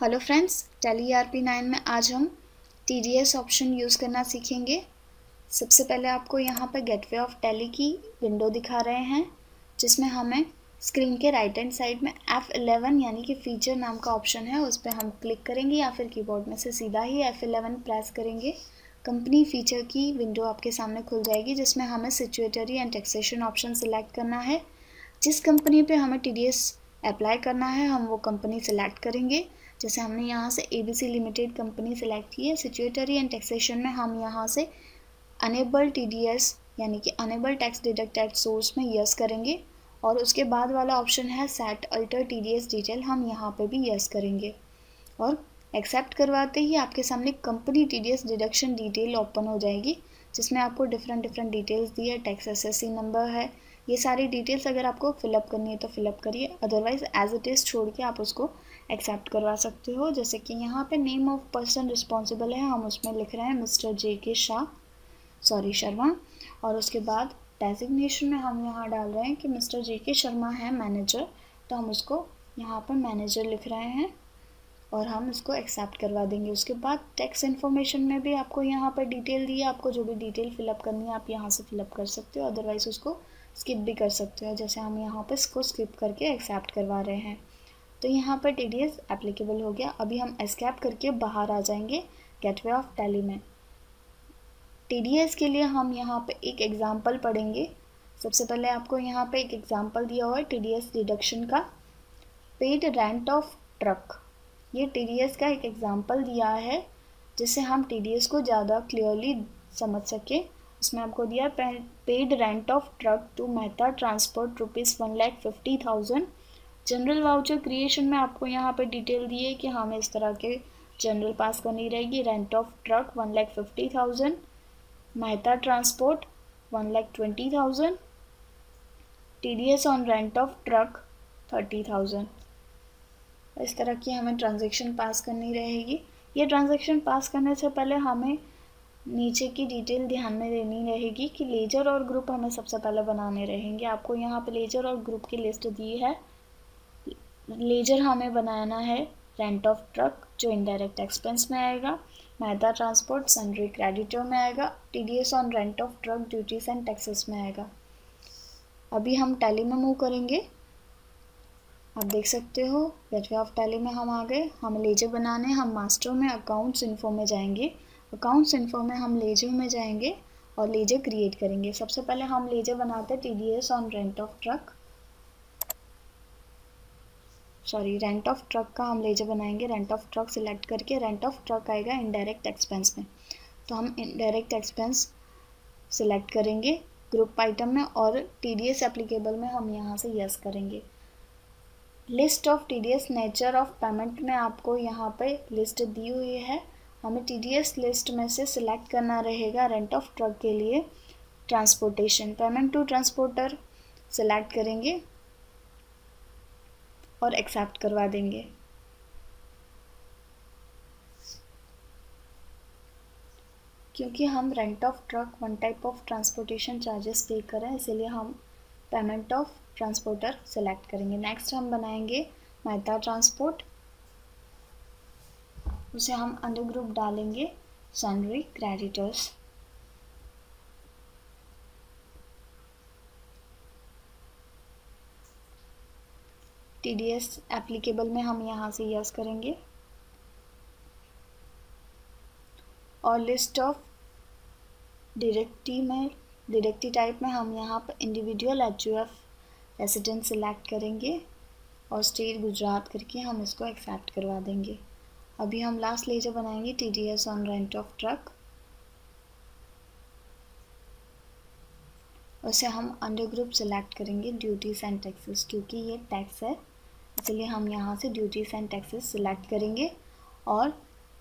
Hello friends, tally ERP9 में आज हम TDS ऑप्शन यूज़ करना सीखेंगे। सबसे पहले आपको यहाँ पर गेटवे ऑफ टैली की विंडो दिखा रहे हैं, जिसमें हमें स्क्रीन के राइट हैंड साइड में F11 यानी कि फीचर नाम का ऑप्शन है, उस पर हम क्लिक करेंगे या फिर कीबोर्ड में से सीधा ही F11 प्रेस करेंगे। कंपनी फीचर की विंडो आपके सामने खुल जाएगी, जिसमें हमें सिचुएटरी एंड टैक्सेशन ऑप्शन सिलेक्ट करना है। जिस कंपनी पे हमें TDS अप्लाई करना है हम वो कंपनी सिलेक्ट करेंगे। जैसे हमने यहाँ से ABC लिमिटेड कंपनी सिलेक्ट की है। सिचुएटरी एंड टैक्सेशन में हम यहाँ से अनेबल TDS यानी कि enable tax deduct at source में यस करेंगे, और उसके बाद वाला ऑप्शन है सेट अल्टर TDS डिटेल, हम यहाँ पे भी यस करेंगे। और एक्सेप्ट करवाते ही आपके सामने company TDS deduction detail open हो जाएगी, जिसमें आपको डिफरेंट डिटेल्स दी है। टैक्स SSC नंबर है, ये सारी डिटेल्स अगर आपको फिलअप करनी है तो फिलअप करिए, अदरवाइज एज इट इज़ छोड़ के आप उसको एक्सेप्ट करवा सकते हो। जैसे कि यहाँ पे नेम ऑफ पर्सन रिस्पॉन्सिबल है, हम उसमें लिख रहे हैं मिस्टर JK शर्मा, और उसके बाद डेजिग्नेशन में हम यहाँ डाल रहे हैं कि मिस्टर JK शर्मा है मैनेजर, तो हम उसको यहाँ पर मैनेजर लिख रहे हैं और हम इसको एक्सेप्ट करवा देंगे। उसके बाद टैक्स इन्फॉर्मेशन में भी आपको यहाँ पर डिटेल दी है, आपको जो भी डिटेल फिलअप करनी है आप यहाँ से फिलअप कर सकते हो, अदरवाइज उसको स्किप भी कर सकते हो। जैसे हम यहाँ पर इसको स्किप करके एक्सेप्ट करवा रहे हैं, तो यहाँ पर TDS एप्लीकेबल हो गया। अभी हम एस्केप करके बाहर आ जाएंगे गेटवे ऑफ टैली में। TDS के लिए हम यहाँ पे एक एग्जाम्पल पढ़ेंगे। सबसे पहले आपको यहाँ पे एक एग्जाम्पल दिया हुआ है TDS डिडक्शन का, पेड रेंट ऑफ ट्रक। ये TDS का एक एग्जाम्पल दिया है, जिससे हम TDS को ज़्यादा क्लियरली समझ सके। इसमें आपको दिया paid rent of truck to Mehta transport ₹1,50,000। Journal voucher creation में आपको यहाँ पे डिटेल दी है कि हमें इस तरह के जनरल पास करनी रहेगी। Rent of truck 1,50,000, Mehta transport 1,20,000, TDS on rent of truck 30,000। इस तरह की हमें ट्रांजैक्शन पास करनी रहेगी। ये ट्रांजैक्शन पास करने से पहले हमें नीचे की डिटेल ध्यान में देनी रहेगी कि लेजर और ग्रुप हमें सबसे पहले बनाने रहेंगे। आपको यहाँ पे लेजर और ग्रुप की लिस्ट दी है। लेजर हमें बनाना है रेंट ऑफ ट्रक, जो इनडायरेक्ट एक्सपेंस में आएगा। मेहता ट्रांसपोर्ट सन्ड्री क्रेडिटर में आएगा। TDS on rent of truck duties and taxes में आएगा। अभी हम टैली में मूव करेंगे। आप देख सकते हो गेटवे ऑफ टैली में हम आ गए। हम लेजर बनाने, हम मास्टर में अकाउंट्स इन्फो में जाएंगे। अकाउंट्स इन्फो में हम लेजर में जाएंगे और लेजर क्रिएट करेंगे। सबसे पहले हम लेजर बनाते हैं TDS on rent of truck, rent of truck का हम लेजर बनाएंगे। रेंट ऑफ ट्रक सिलेक्ट करके रेंट ऑफ ट्रक आएगा इनडायरेक्ट एक्सपेंस में, तो हम इनडायरेक्ट एक्सपेंस सिलेक्ट करेंगे ग्रुप आइटम में, और TDS एप्लीकेबल में हम यहाँ से यस करेंगे। List of TDS nature of payment में आपको यहाँ पे लिस्ट दी हुई है। हमें TDS लिस्ट में से सिलेक्ट करना रहेगा रेंट ऑफ ट्रक के लिए transportation, payment to transporter select करेंगे और एक्सेप्ट करवा देंगे। क्योंकि हम rent of truck one type of transportation charges pay कर रहे हैं, इसीलिए हम पेमेंट ऑफ ट्रांसपोर्टर सेलेक्ट करेंगे। नेक्स्ट हम बनाएंगे मेहता ट्रांसपोर्ट, उसे हम अंडर ग्रुप डालेंगे सन्ड्री क्रेडिटर्स। TDS एप्लीकेबल में हम यहाँ से यस करेंगे, और लिस्ट ऑफ डिडक्टिव टाइप में हम यहाँ पर इंडिविजुअल HUF रेसिडेंट सिलेक्ट करेंगे और स्टेट गुजरात करके हम इसको एक्सेप्ट करवा देंगे। अभी हम लास्ट लेजर बनाएंगे TDS on rent of truck, उसे हम अंडर ग्रुप सिलेक्ट करेंगे ड्यूटीज एंड टैक्सेस, क्योंकि ये टैक्स है इसलिए हम यहाँ से ड्यूटीज एंड टैक्सेस सिलेक्ट करेंगे। और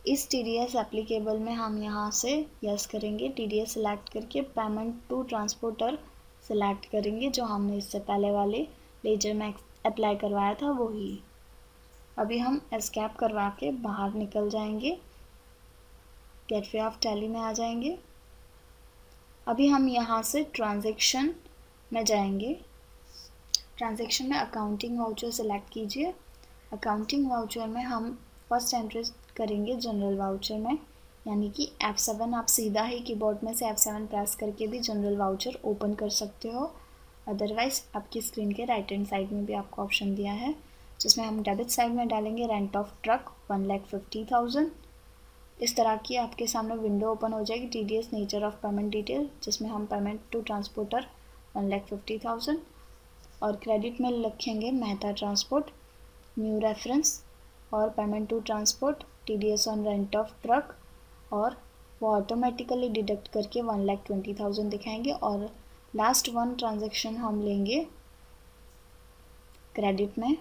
इस TDS एप्लीकेबल में हम यहाँ से यस करेंगे। TDS सिलेक्ट करके पेमेंट टू ट्रांसपोर्टर सिलेक्ट करेंगे, जो हमने इससे पहले वाले लेजर में अप्लाई करवाया था वही। अभी हम एस्केप करवा के बाहर निकल जाएंगे, गेटवे ऑफ टैली में आ जाएंगे। अभी हम यहाँ से ट्रांजैक्शन में जाएंगे। ट्रांजैक्शन में अकाउंटिंग वाउचर सेलेक्ट कीजिए। अकाउंटिंग वाउचर में हम फर्स्ट एंट्री करेंगे जनरल वाउचर में, यानी कि F7 आप सीधा ही कीबोर्ड में से F7 प्रेस करके भी जनरल वाउचर ओपन कर सकते हो। अदरवाइज आपकी स्क्रीन के राइट हैंड साइड में भी आपको ऑप्शन दिया है, जिसमें हम डेबिट साइड में डालेंगे रेंट ऑफ ट्रक 1,50,000। इस तरह की आपके सामने विंडो ओपन हो जाएगी, TDS nature of payment detail, जिसमें हम पेमेंट टू ट्रांसपोर्टर 1,50,000 और क्रेडिट में लिखेंगे मेहता ट्रांसपोर्ट न्यू रेफरेंस और payment to transport TDS on rent of truck, और वो ऑटोमेटिकली डिडक्ट करके 1,20,000 दिखाएंगे। और लास्ट वन ट्रांजैक्शन हम लेंगे क्रेडिट में,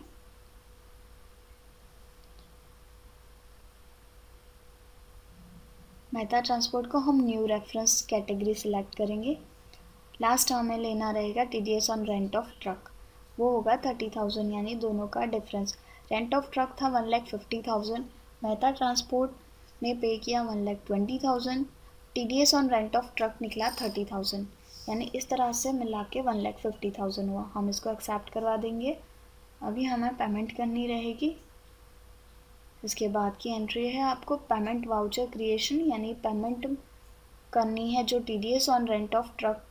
मेहता ट्रांसपोर्ट को हम न्यू रेफरेंस कैटेगरी सिलेक्ट करेंगे। लास्ट हमें लेना रहेगा TDS on rent of truck, वो होगा 30,000, यानी दोनों का डिफरेंस। रेंट ऑफ ट्रक था 1,50,000, मेहता ट्रांसपोर्ट ने पे किया 1,20,000, TDS on rent of truck निकला 30,000, यानी इस तरह से मिला के 1,50,000 हुआ। हम इसको एक्सेप्ट करवा देंगे। अभी हमें पेमेंट करनी रहेगी। इसके बाद की एंट्री है आपको पेमेंट वाउचर क्रिएशन, यानी पेमेंट करनी है जो TDS on rent of truck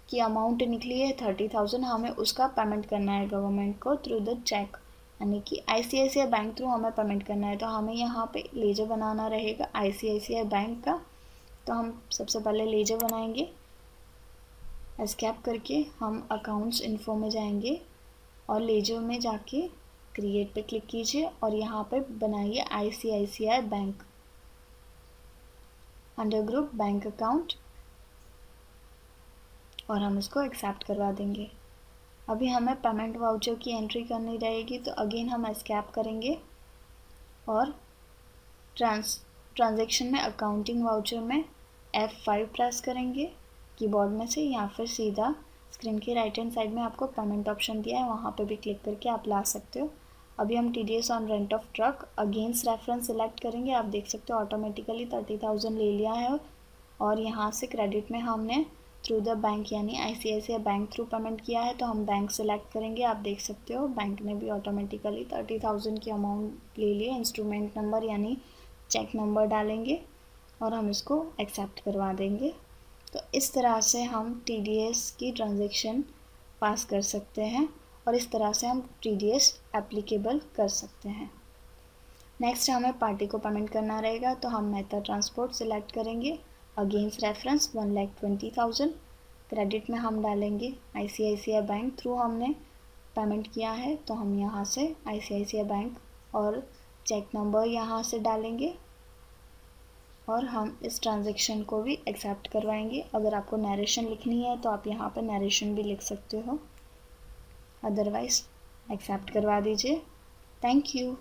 की अमाउंट निकली है 30,000, हमें उसका पेमेंट करना है गवर्नमेंट को थ्रू द चेक, यानी कि ICICI बैंक थ्रू हमें पेमेंट करना है। तो हमें यहाँ पे लेजर बनाना रहेगा ICICI बैंक का। तो हम सबसे पहले लेजर बनाएंगे। एस्केप करके हम अकाउंट्स इन्फो में जाएंगे और लेजर में जाके क्रिएट पे क्लिक कीजिए और यहाँ पे बनाइए ICICI bank under group bank account, और हम इसको एक्सेप्ट करवा देंगे। अभी हमें पेमेंट वाउचर की एंट्री करनी रहेगी, तो अगेन हम एस्केप करेंगे और ट्रांजैक्शन में अकाउंटिंग वाउचर में F5 प्रेस करेंगे कीबोर्ड में से, या फिर सीधा स्क्रीन के राइट हैंड साइड में आपको पेमेंट ऑप्शन दिया है, वहाँ पे भी क्लिक करके आप ला सकते हो। अभी हम TDS on rent of truck against reference select करेंगे। आप देख सकते हो ऑटोमेटिकली 30,000 ले लिया है, और यहाँ से क्रेडिट में हमने थ्रू द बैंक यानी ICICI बैंक थ्रू पेमेंट किया है, तो हम बैंक सेलेक्ट करेंगे। आप देख सकते हो बैंक ने भी ऑटोमेटिकली 30,000 की अमाउंट ले लिए। इंस्ट्रूमेंट नंबर यानी चेक नंबर डालेंगे और हम इसको एक्सेप्ट करवा देंगे। तो इस तरह से हम TDS की ट्रांजैक्शन पास कर सकते हैं और इस तरह से हम TDS एप्लीकेबल कर सकते हैं। नेक्स्ट हमें पार्टी को पेमेंट करना रहेगा, तो हम मेहता ट्रांसपोर्ट सिलेक्ट करेंगे अगेंस्ट रेफरेंस 1,20,000। क्रेडिट में हम डालेंगे ICICI बैंक थ्रू हमने पेमेंट किया है, तो हम यहाँ से ICICI बैंक और चेक नंबर यहाँ से डालेंगे और हम इस ट्रांजैक्शन को भी एक्सेप्ट करवाएंगे। अगर आपको नरेशन लिखनी है तो आप यहाँ पर नरेशन भी लिख सकते हो, अदरवाइज एक्सेप्ट करवा दीजिए। Thank you.